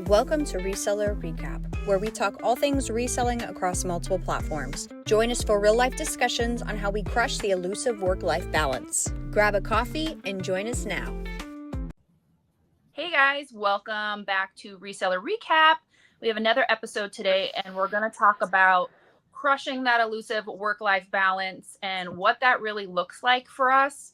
Welcome to Reseller Recap, where we talk all things reselling across multiple platforms. Join us for real-life discussions on how we crush the elusive work-life balance. Grab a coffee and join us now. Hey guys, welcome back to Reseller Recap. We have another episode today, and we're going to talk about crushing that elusive work-life balance and what that really looks like for us,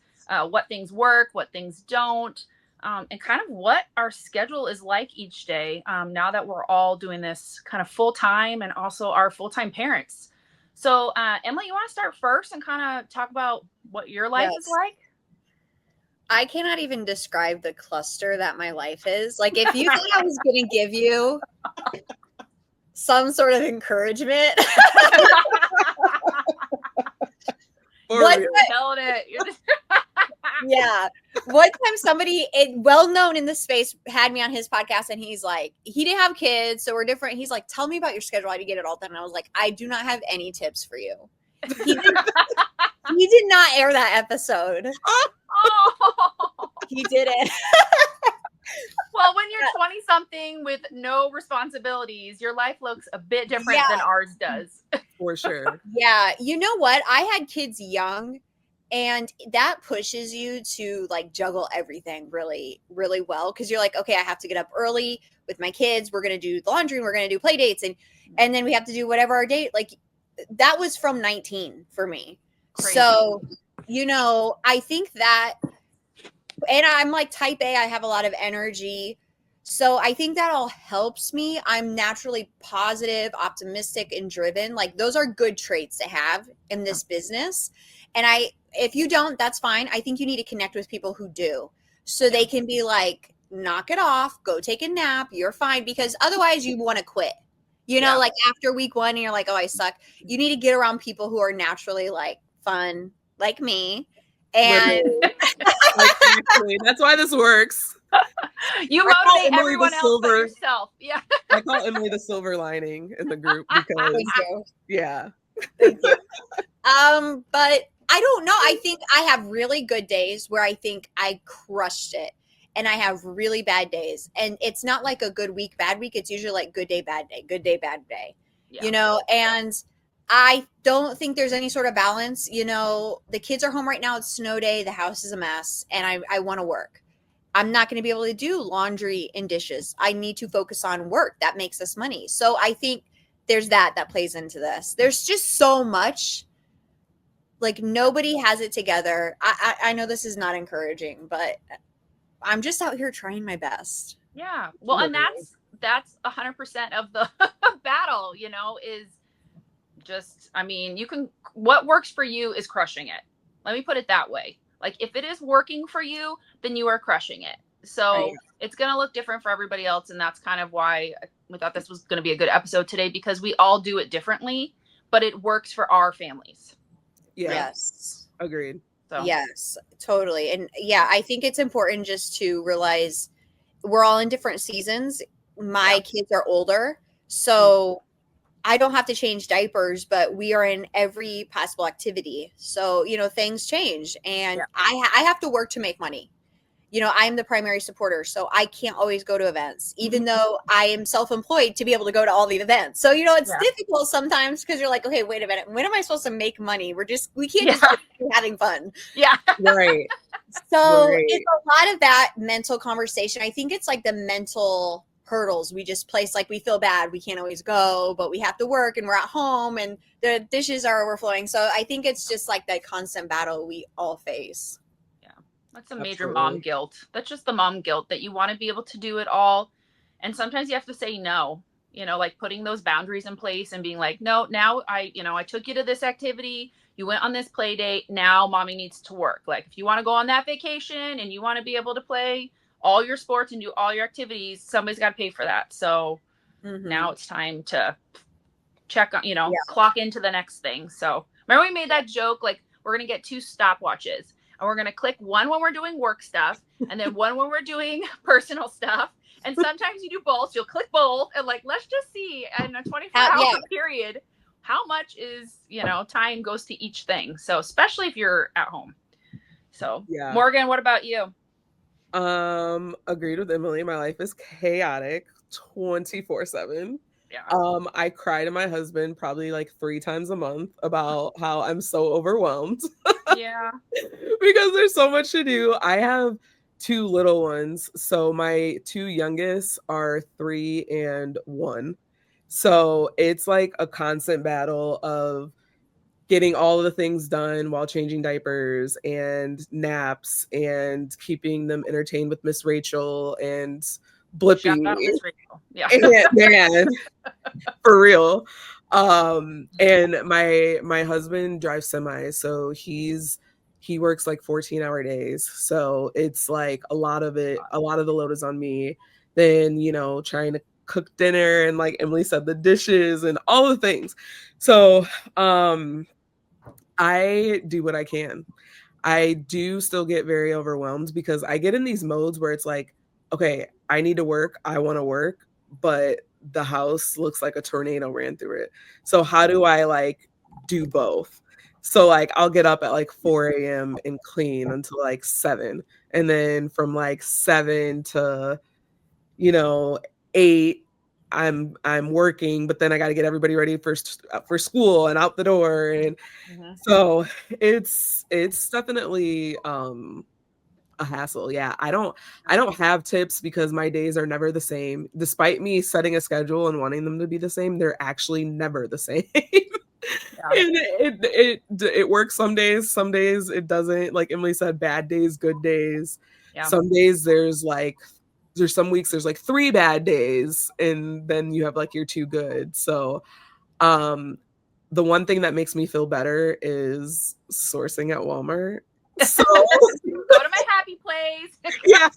what things work, what things don't. And kind of what our schedule is like each day now that we're all doing this kind of full-time and also our full-time parents. So, Emily, you want to start first and kind of talk about what your life is like? I cannot even describe the cluster that my life is. Like, if you thought I was going to give you some sort of encouragement. Held it. Yeah. One time somebody well known in the space had me on his podcast, and he's like, he didn't have kids, so we're different. He's like, tell me about your schedule. How do you get it all done? And I was like, I do not have any tips for you. He did not air that episode. Oh. He didn't. Well, when you're 20 something with no responsibilities, your life looks a bit different than ours does. For sure. Yeah. You know what? I had kids young, and that pushes you to like juggle everything really, really well. Cause you're like, okay, I have to get up early with my kids. We're going to do laundry. We're going to do play dates. And then we have to do whatever our date. Like that was from 19 for me. Crazy. So, I think that, and I'm like type A, I have a lot of energy. So I think that all helps me. I'm naturally positive, optimistic, and driven. Like those are good traits to have in this business. And if you don't, that's fine. I think you need to connect with people who do. So they can be like, knock it off, go take a nap. You're fine. Because otherwise you want to quit, like after week one and you're like, oh, I suck. You need to get around people who are naturally like fun, like me. And exactly. That's why this works. You motivate everyone else but yourself. Yeah. I call Emily the silver lining in the group because Thank you. Yeah. Thank you. But I don't know. I think I have really good days where I think I crushed it, and I have really bad days. And it's not like a good week, bad week. It's usually like good day, bad day, good day, bad day. Yeah. And I don't think there's any sort of balance. The kids are home right now. It's snow day. The house is a mess, and I want to work. I'm not going to be able to do laundry and dishes. I need to focus on work. That makes us money. So I think there's that plays into this. There's just so much. Like nobody has it together. I know this is not encouraging, but I'm just out here trying my best. Yeah. Well, and that's 100% of the battle, is just, what works for you is crushing it. Let me put it that way. Like if it is working for you, then you are crushing it. So It's going to look different for everybody else. And that's kind of why we thought this was going to be a good episode today, because we all do it differently, but it works for our families. Yeah. Yes. Agreed. So. Yes, totally. And I think it's important just to realize we're all in different seasons. My kids are older, so I don't have to change diapers, but we are in every possible activity. So, things change, and I have to work to make money. I'm the primary supporter, so I can't always go to events, even though I am self-employed to be able to go to all the events. So, it's difficult sometimes because you're like, okay, wait a minute. When am I supposed to make money? We can't just be having fun. Yeah. Right. So it's a lot of that mental conversation. I think it's like the mental hurdles we just place. Like we feel bad. We can't always go, but we have to work and we're at home and the dishes are overflowing. So I think it's just like that constant battle we all face. That's a major mom guilt. That's just the mom guilt that you want to be able to do it all. And sometimes you have to say no, like putting those boundaries in place and being like, no, now I took you to this activity. You went on this play date. Now mommy needs to work. Like if you want to go on that vacation and you want to be able to play all your sports and do all your activities, somebody's got to pay for that. So now it's time to check on, clock into the next thing. So remember we made that joke, like we're going to get 2 stopwatches. And we're going to click one when we're doing work stuff and then one when we're doing personal stuff. And sometimes you do both. So you'll click both and like, let's just see in a 24-hour period, how much is, time goes to each thing. So especially if you're at home. So Morgan, what about you? Agreed with Emily. My life is chaotic 24/7. Yeah. I cry to my husband probably like 3 times a month about how I'm so overwhelmed Yeah. because there's so much to do. I have 2 little ones, so my 2 youngest are 3 and 1. So, it's like a constant battle of getting all of the things done while changing diapers and naps and keeping them entertained with Miss Rachel and Shout Blippi. out Miss Rachel. Yeah. And man, for real. And my husband drives semi, so he works like 14-hour days. So it's like a lot of the load is on me. Then, trying to cook dinner and like Emily said, the dishes and all the things. So I do what I can. I do still get very overwhelmed because I get in these modes where it's like, okay, I need to work, I want to work, but the house looks like a tornado ran through it. So how do I like do both? So like I'll get up at like 4 a.m. and clean until like 7. And then from like 7 to, you know, 8, I'm working, but then I got to get everybody ready for school and out the door. And Mhm. so it's definitely a hassle. Yeah. I don't have tips because my days are never the same. Despite me setting a schedule and wanting them to be the same, they're actually never the same. Yeah. And it works some days it doesn't. Like Emily said, bad days, good days. Yeah. Some days there's some weeks there's like 3 bad days and then you have like your 2 good. So um the one thing that makes me feel better is sourcing at Walmart. So Go to my happy place. yeah,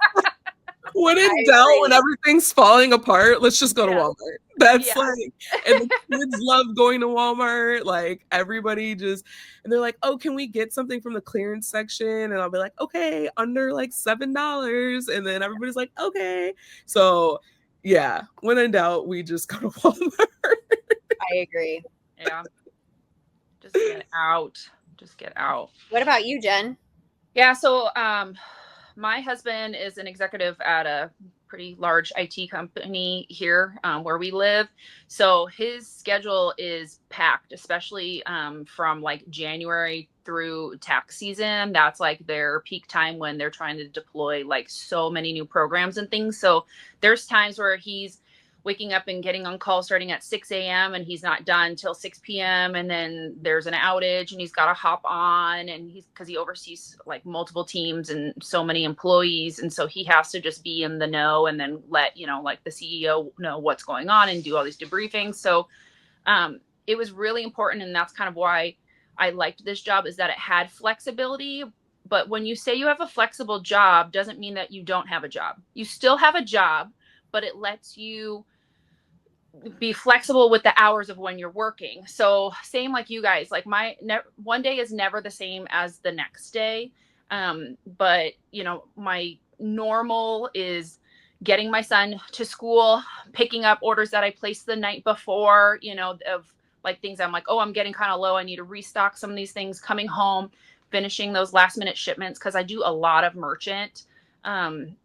when in I doubt, when agree. everything's falling apart, let's just go to Yeah. Walmart. That's Yeah. like, and the kids love going to Walmart. Like everybody and they're like, oh, can we get something from the clearance section? And I'll be like, okay, under like $7. And then everybody's like, okay. So yeah, when in doubt, we just go to Walmart. I agree. Yeah. Just get out. Just get out. What about you, Jen? Yeah. So, my husband is an executive at a pretty large IT company here where we live. So his schedule is packed, especially from like January through tax season. That's like their peak time when they're trying to deploy like so many new programs and things. So there's times where he's waking up and getting on call starting at 6 a.m. and he's not done till 6 p.m. And then there's an outage and he's got to hop on and because he oversees like multiple teams and so many employees. And so he has to just be in the know and then let, like the CEO know what's going on and do all these debriefings. So it was really important. And that's kind of why I liked this job is that it had flexibility. But when you say you have a flexible job, doesn't mean that you don't have a job. You still have a job, but it lets you be flexible with the hours of when you're working. So same like you guys, like one day is never the same as the next day. But my normal is getting my son to school, picking up orders that I placed the night before, of like things I'm like, oh, I'm getting kind of low. I need to restock some of these things, coming home, finishing those last minute shipments. Cause I do a lot of merchant, and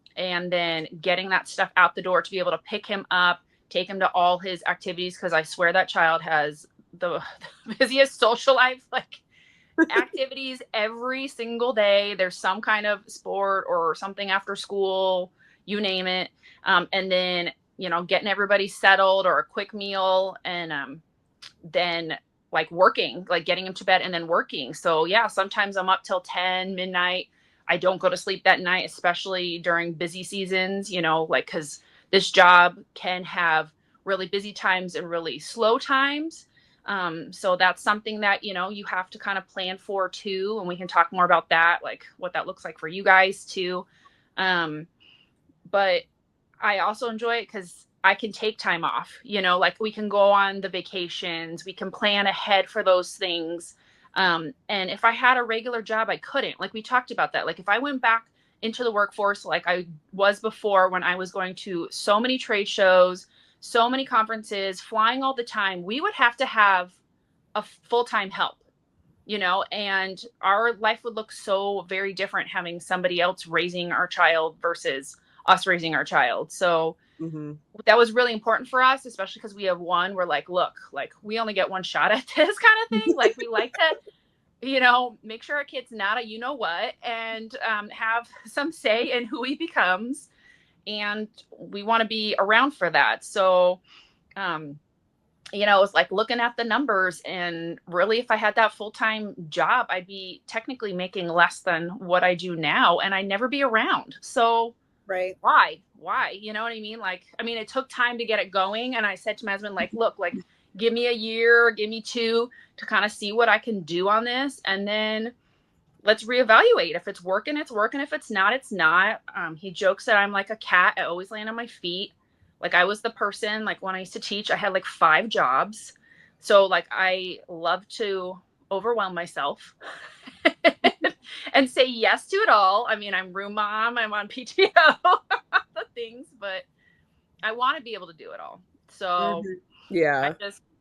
then getting that stuff out the door to be able to pick him up, take him to all his activities, because I swear that child has the busiest social life, like activities every single day. There's some kind of sport or something after school, you name it. And then, getting everybody settled or a quick meal and then like working, like getting him to bed and then working. So yeah, sometimes I'm up till 10 midnight. I don't go to sleep that night, especially during busy seasons, like, cause this job can have really busy times and really slow times. So that's something that, you have to kind of plan for too. And we can talk more about that, like what that looks like for you guys too. But I also enjoy it because I can take time off, like we can go on the vacations, we can plan ahead for those things. And if I had a regular job, I couldn't. Like we talked about that. Like if I went back into the workforce like I was before, when I was going to so many trade shows, so many conferences, flying all the time, we would have to have a full-time help, and our life would look so very different having somebody else raising our child versus us raising our child. So that was really important for us, especially because we have one. We're like, look, like we only get one shot at this kind of thing. Like we like to, make sure our kid's not a what, and have some say in who he becomes. And we want to be around for that. So, it's like looking at the numbers, and really, if I had that full-time job, I'd be technically making less than what I do now, and I'd never be around. So right. Why? You know what I mean? Like, it took time to get it going. And I said to my husband, like, look, like, give me a year, give me 2 to kind of see what I can do on this. And then let's reevaluate. If it's working, it's working. If it's not, it's not. He jokes that I'm like a cat. I always land on my feet. Like I was the person, like when I used to teach, I had like 5 jobs. So like, I love to overwhelm myself and say yes to it all. I'm room mom, I'm on PTO, the things, but I want to be able to do it all. So yeah,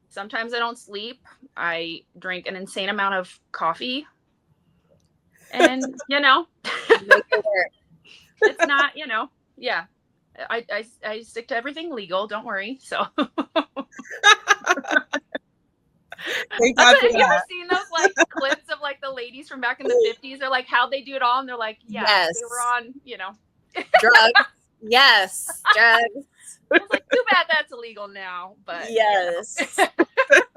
sometimes I don't sleep. I drink an insane amount of coffee, and it's not, yeah. I stick to everything legal. Don't worry. So. Thank God for Have you ever that. seen those like clips of like the ladies from back in the 50s? They're like, how'd they do it all? And they're like, yeah, they were on, drugs. Yes, drugs. I was like, too bad that's illegal now. But yes, I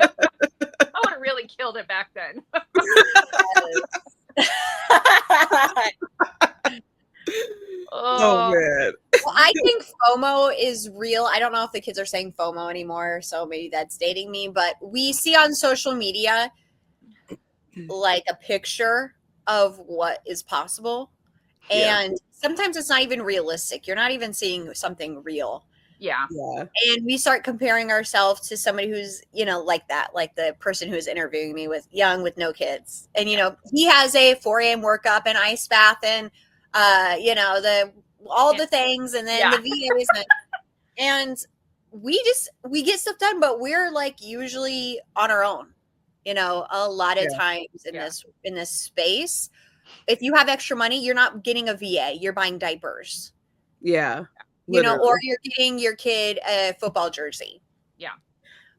would have really killed it back then. Oh man. Well, I think FOMO is real. I don't know if the kids are saying FOMO anymore, so maybe that's dating me, but we see on social media like a picture of what is possible. And sometimes it's not even realistic. You're not even seeing something real. Yeah. And we start comparing ourselves to somebody who's, like that, like the person who's interviewing me with no kids. And, he has a 4 a.m. workup and ice bath and, all the things, and then the VAs. And we get stuff done, but we're like usually on our own, a lot of times in this space. If you have extra money, you're not getting a VA, you're buying diapers. Yeah. Or you're getting your kid a football jersey. Yeah.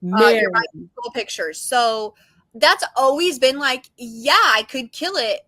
You're buying school pictures. So that's always been like, I could kill it,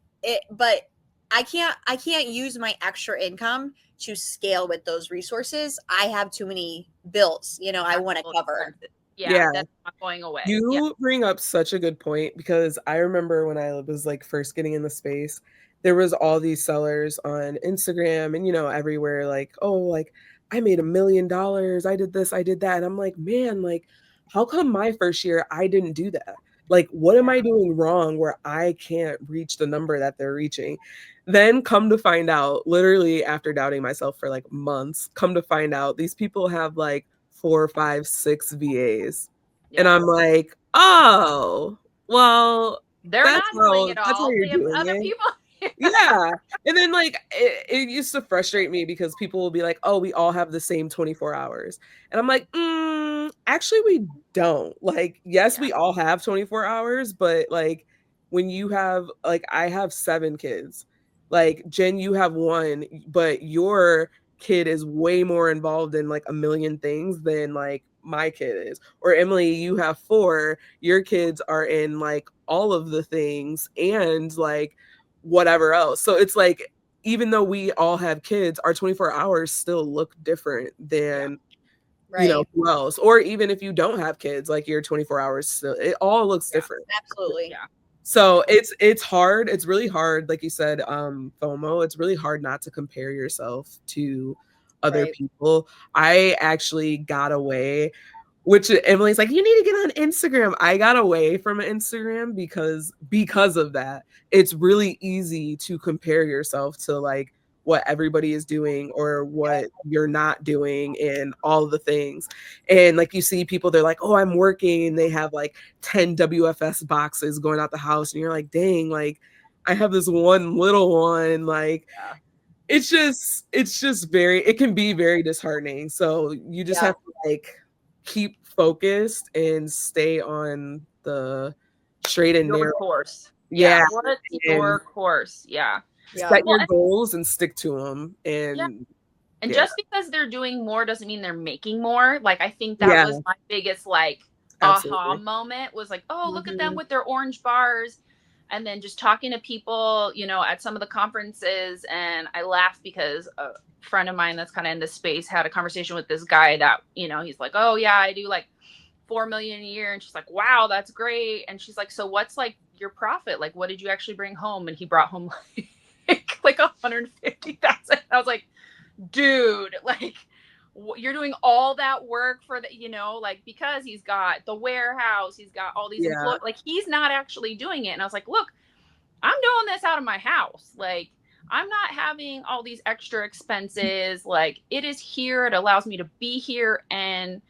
but I can't use my extra income to scale with those resources. I have too many bills, I want to cover. Yeah, that's not going away. You bring up such a good point, because I remember when I was like first getting in the space, there was all these sellers on Instagram and everywhere, like, oh, like I made $1 million, I did this, I did that. And I'm like, man, like how come my first year I didn't do that? Like, what am I doing wrong where I can't reach the number that they're reaching? Then come to find out, literally after doubting myself for like months, come to find out these people have like 4, 5, 6 VAs. And I'm like, oh, well, they're not doing it all. That's how you're doing other it. People. Yeah. And then like it used to frustrate me because people will be like, oh, we all have the same 24 hours. And I'm like, actually we don't. Like, yes, we all have 24 hours, but like when you have, like, I have 7 kids. Like, Jen, you have 1, but your kid is way more involved in like a million things than like my kid is. Or Emily, you have 4, your kids are in like all of the things and like whatever else. So it's like, even though we all have kids, our 24 hours still look different than who else. Or even if you don't have kids, like your 24 hours still, it all looks different. Absolutely. Yeah. So it's hard. It's really hard. Like you said, FOMO, it's really hard not to compare yourself to other people. I actually got away, which Emily's like, you need to get on Instagram. I got away from Instagram because of that. It's really easy to compare yourself to like what everybody is doing or what you're not doing and all the things. And like you see people, they're like, oh, I'm working, and they have like 10 WFS boxes going out the house. And you're like, dang, like I have this one little one. Like it's just it can be very disheartening. So you just have to like keep focused and stay on the straight and narrow course. Your course. Set your goals and stick to them. And And Yeah. just because they're doing more doesn't mean they're making more. Like, I think that Yeah. was my biggest, like, aha Absolutely. moment was like, oh, look at them Mhm. with their orange bars. And then just talking to people, you know, at some of the conferences. And I laughed because a friend of mine that's kind of in this space had a conversation with this guy that, you know, he's like, oh, yeah, I do like 4 million a year. And she's like, wow, that's great. And she's like, so what's like your profit? Like, what did you actually bring home? And he brought home like 150,000. I was like, dude, like, you're doing all that work for the, you know, like, because he's got the warehouse, he's got all these Yeah. employees, like, he's not actually doing it. And I was like, look, I'm doing this out of my house. Like, I'm not having all these extra expenses. Like, it is here. It allows me to be here and,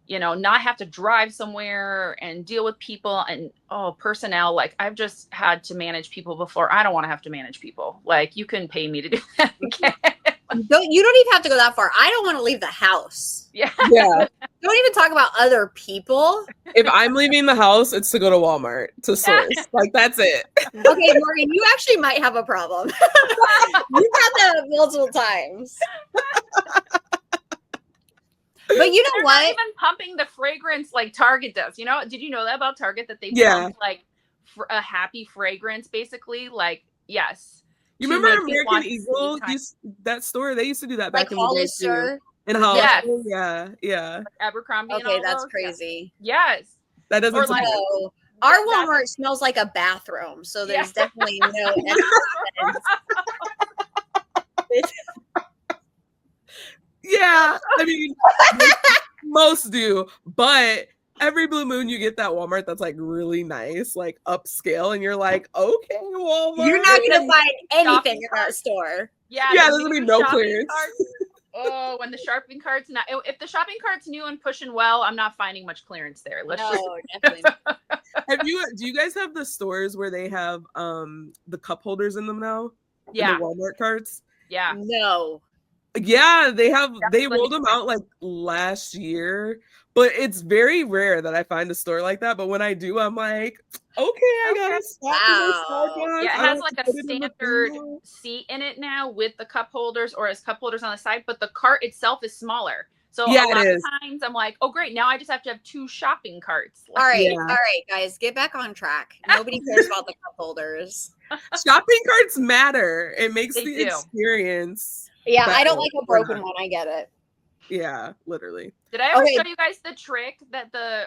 you know, not have to drive somewhere and deal with people and, oh, personnel. Like, I've just had to manage people before. I don't want to have to manage people. Like, you couldn't pay me to do that again. You don't even have to go that far. I don't want to leave the house. Yeah. Yeah. Don't even talk about other people. If I'm leaving the house, it's to go to Walmart to source. Like, that's it. Okay, Morgan, you actually might have a problem. You've had that multiple times. But you know They're what? not even pumping the fragrance like Target does. You know, did you know that about Target, that they pump like a happy fragrance, basically? Like, yes. You remember American Eagle? That store, they used to do that back in the day too. In Hollister? Yes. Yeah. Like Abercrombie. Okay, and all that's those. crazy. Yes. That doesn't. Or like, our Walmart smells like a bathroom, so there's definitely no evidence. Yeah, I mean, most do, but every blue moon you get that Walmart that's like really nice, like upscale, and you're like, okay, Walmart. You're not gonna find anything in that store. Yeah, there's gonna be no clearance. Oh, when the shopping cart's not, if the shopping cart's new and pushing well, I'm not finding much clearance there. Definitely not. Do you guys have the stores where they have the cup holders in them now? Yeah. In the Walmart carts? Yeah. No. Yeah, they rolled them out like last year, but it's very rare that I find a store like that. But when I do, I'm like, okay, I gotta stop. Yeah, it has like a standard seat in it now with the cup holders, or as cup holders on the side, but the cart itself is smaller. So a lot of times I'm like, oh great, now I just have to have 2 shopping carts. All right, guys, get back on track. Nobody cares about the cup holders. Shopping carts matter. It makes the experience. Yeah, I don't like a broken one. I get it. Yeah, literally. Did I ever show you guys the trick that the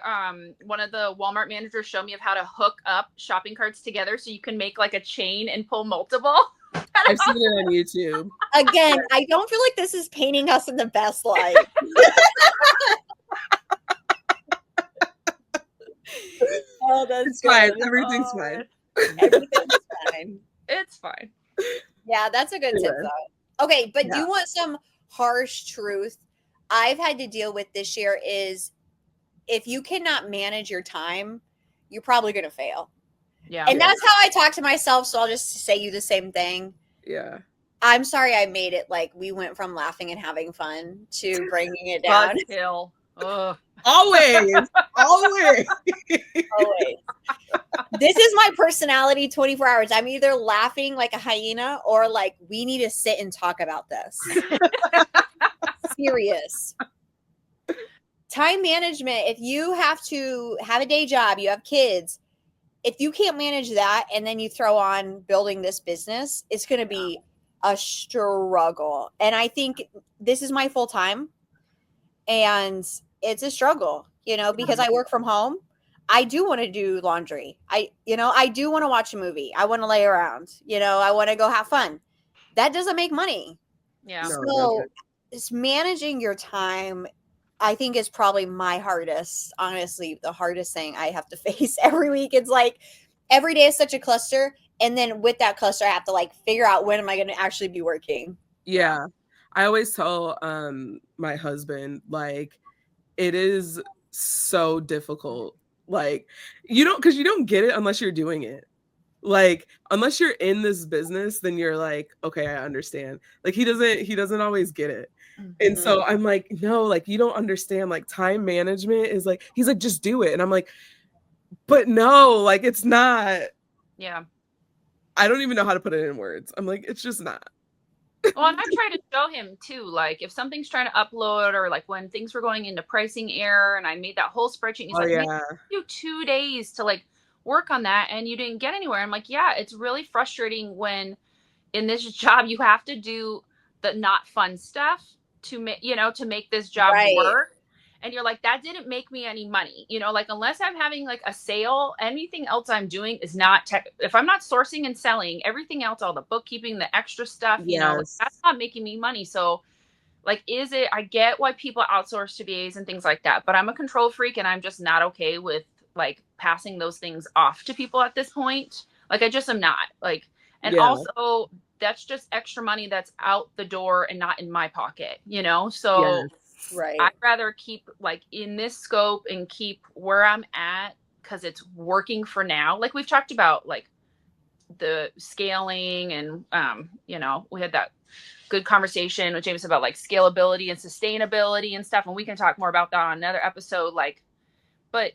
one of the Walmart managers showed me of how to hook up shopping carts together so you can make like a chain and pull multiple? I've seen it on YouTube. Again, I don't feel like this is painting us in the best light. Oh, that's fine. Everything's fine. Everything's fine. It's fine. Yeah, that's a good tip though. Okay, but do you want some harsh truth I've had to deal with this year is if you cannot manage your time, you're probably going to fail. Yeah. And that's how I talk to myself. So I'll just say you the same thing. Yeah. I'm sorry I made it like we went from laughing and having fun to bringing it down. Hill. Always. Always. Always. This is my personality 24 hours. I'm either laughing like a hyena or like, we need to sit and talk about this. Serious. Time management. If you have to have a day job, you have kids, if you can't manage that and then you throw on building this business, it's going to be a struggle. And I think this is my full time and it's a struggle, you know, because I work from home. I do want to do laundry. I do want to watch a movie. I want to lay around, I want to go have fun. That doesn't make money. Yeah. So it's managing your time, I think, is probably my hardest, honestly, the hardest thing I have to face every week. It's like every day is such a cluster. And then with that cluster, I have to like figure out when am I going to actually be working. Yeah. I always tell my husband, like, it is so difficult. Like, you don't get it unless you're doing it. Like, unless you're in this business, then you're like, okay, I understand. Like, he doesn't always get it. Mm-hmm. And so I'm like, no, like, you don't understand. Like, time management is like, he's like, just do it. And I'm like, but no, like, it's not. Yeah. I don't even know how to put it in words. I'm like, it's just not. Well, and I've tried to show him too, like if something's trying to upload or like when things were going into pricing error and I made that whole spreadsheet and he's Oh like, man, yeah. you 2 days to like work on that and you didn't get anywhere. I'm like, yeah, it's really frustrating when in this job you have to do the not fun stuff to make, to make this job Right. work. And you're like, that didn't make me any money, like unless I'm having like a sale, anything else I'm doing is not tech. If I'm not sourcing and selling everything else, all the bookkeeping, the extra stuff, like, Yes. that's not making me money. So like, I get why people outsource to VAs and things like that, but I'm a control freak and I'm just not okay with like passing those things off to people at this point. Like, I just am not like, and Yeah. also that's just extra money that's out the door and not in my pocket, So Yes. Right. I'd rather keep like in this scope and keep where I'm at because it's working for now. Like we've talked about, like the scaling and we had that good conversation with James about like scalability and sustainability and stuff, and we can talk more about that on another episode. Like, but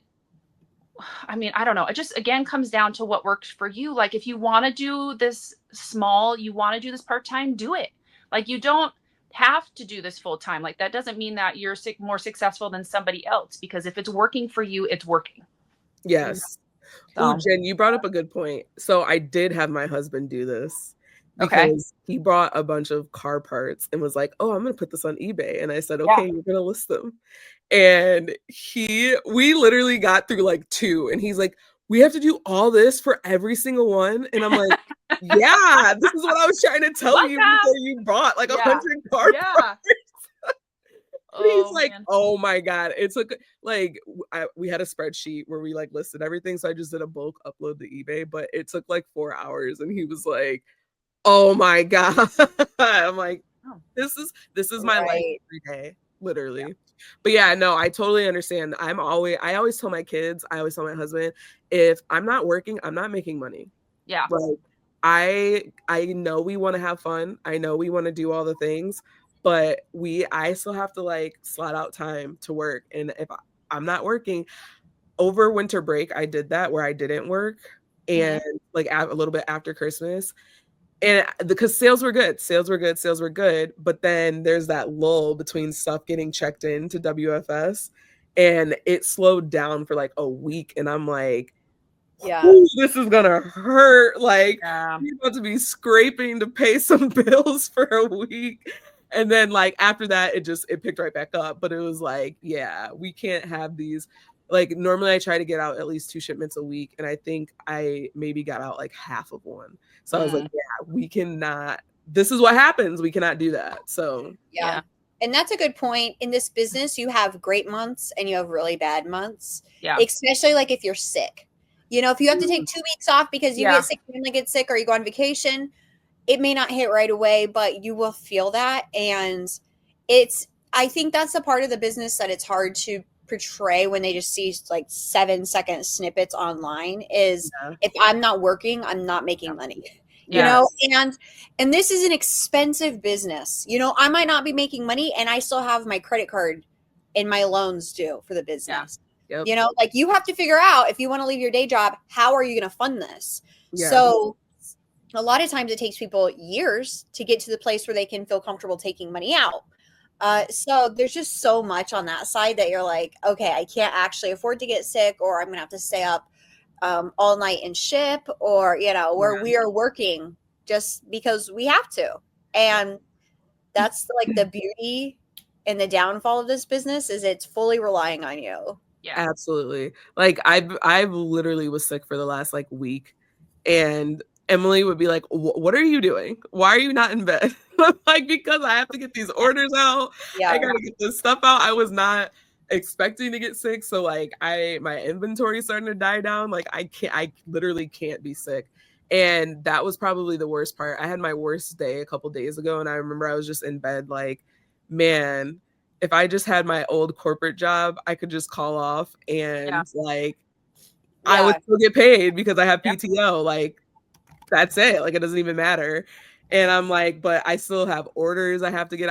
I mean, I don't know. It just again comes down to what works for you. Like, if you want to do this small, you want to do this part time, do it. Like, you don't have to do this full time. Like, that doesn't mean that you're more successful than somebody else, because if it's working for you, it's working. Yes. Oh, So, Jen, you brought up a good point. So I did have my husband do this okay. because he brought a bunch of car parts and was like, "Oh, I'm going to put this on eBay." And I said, Yeah. "Okay, you're going to list them." And we literally got through like 2 and he's like, "We have to do all this for every single one?" And I'm like, "Yeah, this is what I was trying to tell Love you that. before you bought like Yeah. 100 car parts." Yeah. And he's Oh like, man. "Oh my God." It took like, we had a spreadsheet where we like listed everything. So I just did a bulk upload to eBay, but it took like 4 hours. And he was like, "Oh my God." I'm like, Oh, this is my life Right. every day, yeah. literally. But yeah, no, I totally understand. I always tell my kids, I always tell my husband, if I'm not working, I'm not making money. Yeah. Like, I know we want to have fun. I know we want to do all the things, but I still have to like slot out time to work. And if I'm not working over winter break, I did that where I didn't work, Mhm. and like a little bit after Christmas. And because sales were good, but then there's that lull between stuff getting checked into WFS, and it slowed down for like a week. And I'm like, Yeah. "Ooh, this is gonna hurt." Like, Yeah. you're about to be scraping to pay some bills for a week. And then like after that, it picked right back up. But it was like, yeah, we can't have these. Like, normally I try to get out at least 2 shipments a week. And I think I maybe got out like half of one. So I was like, Mm. yeah, we cannot, this is what happens. We cannot do that. So Yeah. Yeah. And that's a good point. In this business, you have great months and you have really bad months, Yeah. especially like if you're sick. If you have to take 2 weeks off because you Yeah. get sick, your family gets sick, or you go on vacation, it may not hit right away, but you will feel that. And I think that's a part of the business that it's hard to portray when they just see like 7-second snippets online is yeah. if I'm not working, I'm not making money. Yeah. And this is an expensive business. I might not be making money and I still have my credit card and my loans due for the business. Yep. Like you have to figure out if you want to leave your day job, how are you going to fund this? Yeah. So a lot of times it takes people years to get to the place where they can feel comfortable taking money out. So there's just so much on that side that you're like, okay, I can't actually afford to get sick, or I'm going to have to stay up all night and ship, or, where we are working just because we have to. And that's like the beauty and the downfall of this business is it's fully relying on you. Yeah. Absolutely. Like, I've literally was sick for the last like week, and Emily would be like, "What are you doing? Why are you not in bed?" I'm like, "Because I have to get these orders out. I Yeah. gotta get this stuff out." I was not expecting to get sick, so like my inventory is starting to die down. Like, I literally can't be sick. And that was probably the worst part. I had my worst day a couple days ago, and I remember I was just in bed like, man, if I just had my old corporate job, I could just call off Yeah. and like I would Yeah. still get paid because I have Yeah. PTO. Like, that's it. Like, it doesn't even matter. And I'm like, but I still have orders I have to get.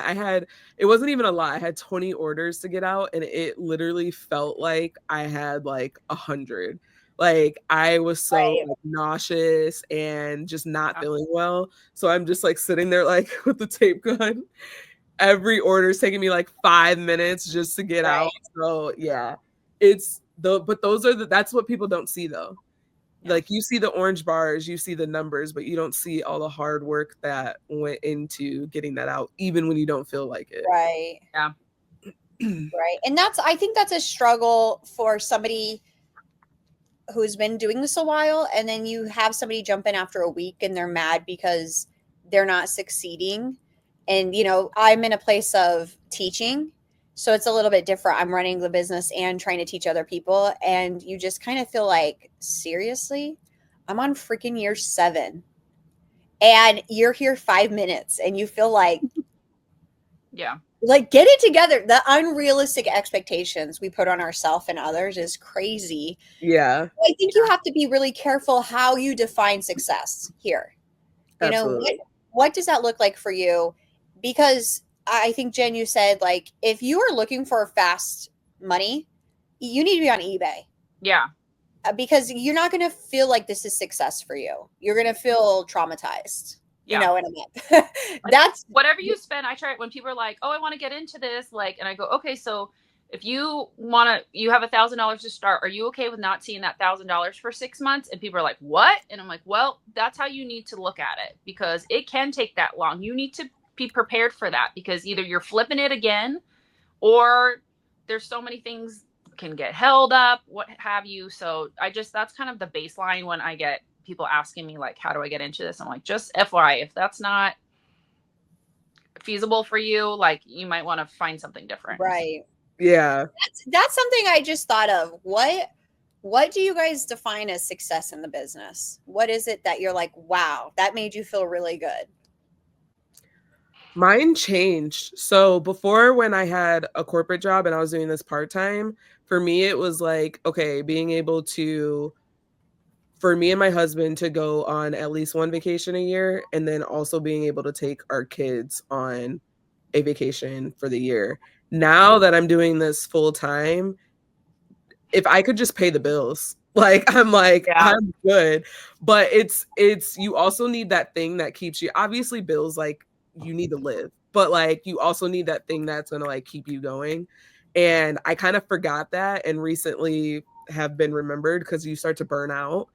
It wasn't even a lot. I had 20 orders to get out, and it literally felt like I had like 100. Like I was so Right. like, nauseous and just not feeling well. So I'm just like sitting there like with the tape gun. Every order is taking me like 5 minutes just to get out. So yeah, but that's what people don't see though. Yeah. Like you see the orange bars, you see the numbers, but you don't see all the hard work that went into getting that out, even when you don't feel like it. Right. Yeah. Right. And I think that's a struggle for somebody who's been doing this a while, and then you have somebody jump in after a week and they're mad because they're not succeeding. And I'm in a place of teaching, so it's a little bit different. I'm running the business and trying to teach other people, and you just kind of feel like, seriously, I'm on freaking year 7 and you're here 5 minutes, and you feel like, Yeah. like, get it together. The unrealistic expectations we put on ourselves and others is crazy. Yeah. I think you have to be really careful how you define success here. Absolutely. What does that look like for you? Because I think, Jen, you said, like, if you are looking for fast money, you need to be on eBay. Yeah. Because you're not going to feel like this is success for you. You're going to feel traumatized. In a month. That's whatever you spend. I try it when people are like, "Oh, I want to get into this," like, and I go, "Okay, so if you have $1,000 to start, are you okay with not seeing that $1,000 for 6 months?" And people are like, "What?" And I'm like, "Well, that's how you need to look at it, because it can take that long. You need to be prepared for that, because either you're flipping it again, or there's so many things can get held up, what have you." So that's kind of the baseline when I get people asking me like, how do I get into this? I'm like, just FYI, if that's not feasible for you, like, you might want to find something different. right. Yeah. That's something I just thought of. What do you guys define as success in the business? What is it that you're like, wow, that made you feel really good? Mine changed. So before, when I had a corporate job and I was doing this part-time, for me it was like, okay, being able to, for me and my husband to go on at least one vacation a year, and then also being able to take our kids on a vacation for the year. Now that I'm doing this full time, if I could just pay the bills, like I'm good. But it's you also need that thing that keeps you, obviously bills, like you need to live, but like you also need that thing that's gonna like keep you going. And I kind of forgot that, and recently have been remembered, because you start to burn out.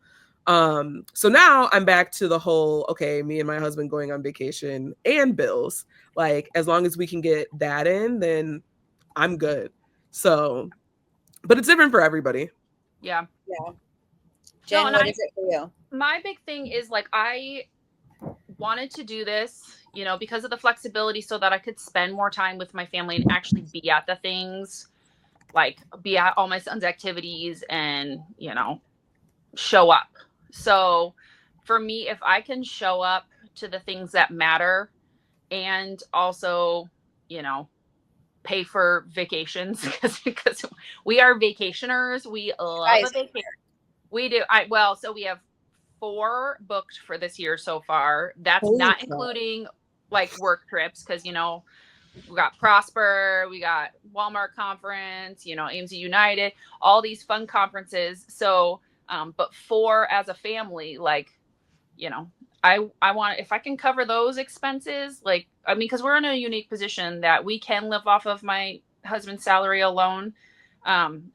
So now I'm back to the whole, okay, me and my husband going on vacation and bills. Like as long as we can get that in, then I'm good. So, but it's different for everybody. Yeah. Jen, what is it for you? My big thing is, like, I wanted to do this, because of the flexibility, so that I could spend more time with my family and actually be at the things, like be at all my son's activities and, show up. So for me, if I can show up to the things that matter, and also, pay for vacations, because we are vacationers. We love a vacation. We do. So we have 4 booked for this year so far. That's not including like work trips, because we got Prosper, we got Walmart conference, AMZ United, all these fun conferences. So but 4 as a family, like, I want, if I can cover those expenses, like, I mean, because we're in a unique position that we can live off of my husband's salary alone.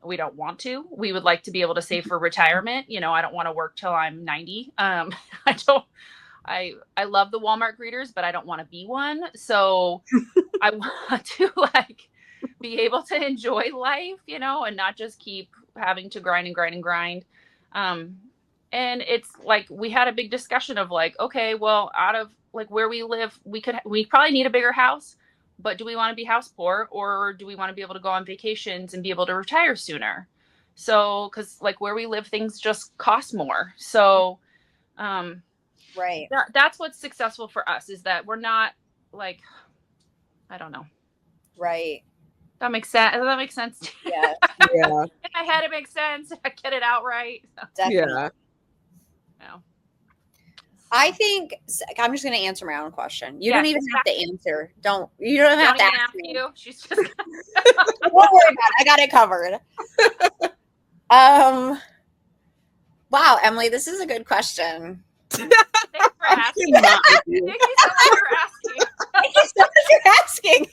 We don't want to. We would like to be able to save for retirement. I don't want to work till I'm 90. I love the Walmart greeters, but I don't want to be one. So I want to like be able to enjoy life, and not just keep having to grind and grind and grind. And it's like, we had a big discussion of like, okay, well, out of like where we live, we probably need a bigger house, but do we want to be house poor, or do we want to be able to go on vacations and be able to retire sooner? So, cause like where we live, things just cost more. So, right. That's what's successful for us, is that we're not like, I don't know. Right. That makes sense. Does that make sense? Yeah. Yeah. In my head, it makes sense. I get it out right. Definitely. Yeah. I think I'm just going to answer my own question. You don't even have to answer. You don't have to ask me. She's just don't worry about it. I got it covered. Wow, Emily, this is a good question. Thanks for asking. Not with Thank you. you so much for asking. Thank you so much for asking.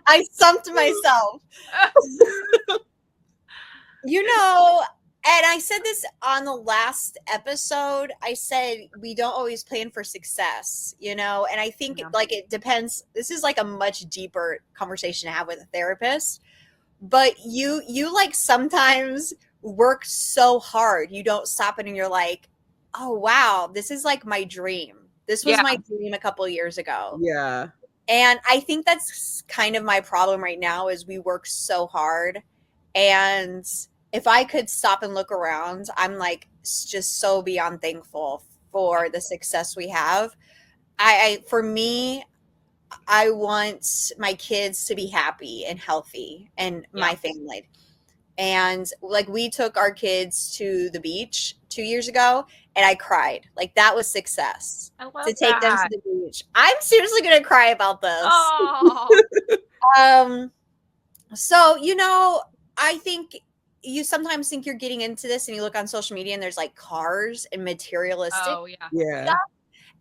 I stumped myself. You know, and I said this on the last episode. I said we don't always plan for success, you know, and I think Yeah. like it depends. This is like a much deeper conversation to have with a therapist. But you like sometimes work so hard, you don't stop it and you're like, oh wow, this is like my dream. This was Yeah. my dream a couple of years ago. Yeah. And I think that's kind of my problem right now is we work so hard. And if I could stop and look around, I'm like just so beyond thankful for the success we have. For me, I want my kids to be happy and healthy and my family. And like we took our kids to the beach 2 years ago and I cried. Like that was success. I love To take them that. to the beach. I'm seriously gonna cry about this. Oh, So you know, I think you sometimes think you're getting into this and you look on social media and there's like cars and materialistic oh yeah. Yeah.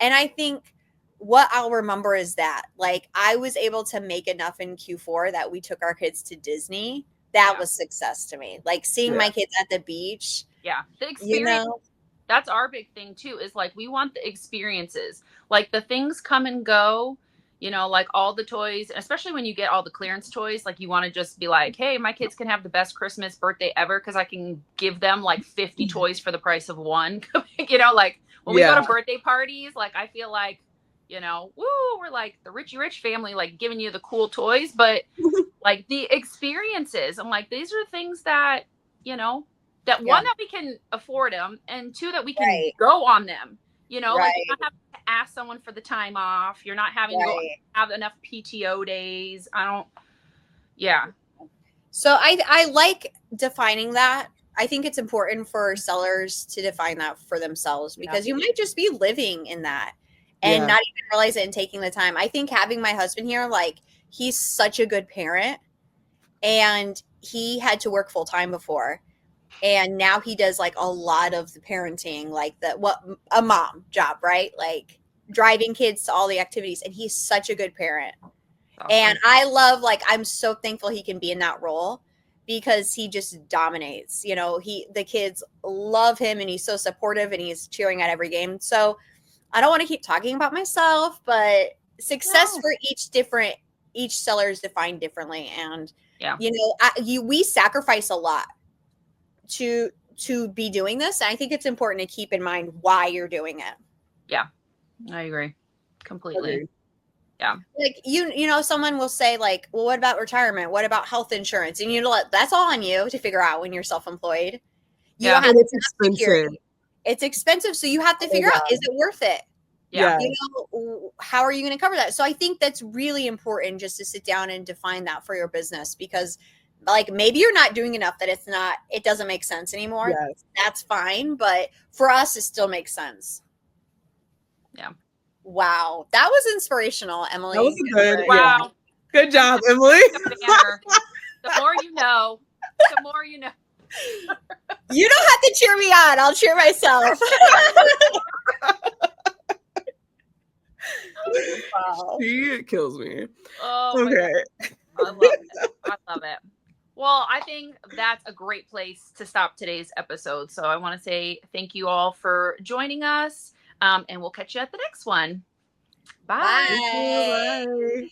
and I think what I'll remember is that like I was able to make enough in Q4 that we took our kids to Disney. That was success to me. Like seeing my kids at the beach. Yeah. The experience. You know? That's our big thing too, is like we want the experiences. Like the things come and go, you know, like all the toys, especially when you get all the clearance toys, like you want to just be like, hey, my kids can have the best Christmas birthday ever because I can give them like 50 toys for the price of one. You know, like when we go to birthday parties, like I feel like, you know, woo, we're like the Richie Rich family, like giving you the cool toys, but like the experiences, I'm like, these are things that, you know, that one, that we can afford them, and two, that we can go on them, you know, like you're not having to ask someone for the time off. You're not having to go have enough PTO days. So I like defining that. I think it's important for sellers to define that for themselves because you might just be living in that and not even realize it and taking the time. I think having my husband here, like he's such a good parent and he had to work full time before. And now he does like a lot of the parenting, like a mom job, right? Like driving kids to all the activities. And he's such a good parent. Awesome. And I love, like, I'm so thankful he can be in that role because he just dominates. You know, the kids love him and he's so supportive and he's cheering at every game. So I don't want to keep talking about myself, but success for each seller is defined differently. And, you know, we sacrifice a lot to be doing this. And I think it's important to keep in mind why you're doing it. Yeah, I agree completely. Okay. Yeah. Like, you know, someone will say like, well, what about retirement? What about health insurance? And you know, that's all on you to figure out when you're self-employed. You don't have it's expensive. security. It's expensive. So you have to figure out, is it worth it? Yeah. You know, how are you going to cover that? So I think that's really important just to sit down and define that for your business, because like maybe you're not doing enough that it doesn't make sense anymore. Yes. That's fine. But for us, it still makes sense. Yeah. Wow. That was inspirational, Emily. That was good. Wow. Yeah. Good job, Emily. The more you know, the more you know. You don't have to cheer me on. I'll cheer myself. Wow. She kills me. Oh, okay. I love it. I love it. Well, I think that's a great place to stop today's episode. So I want to say thank you all for joining us. And we'll catch you at the next one. Bye. Bye. Bye.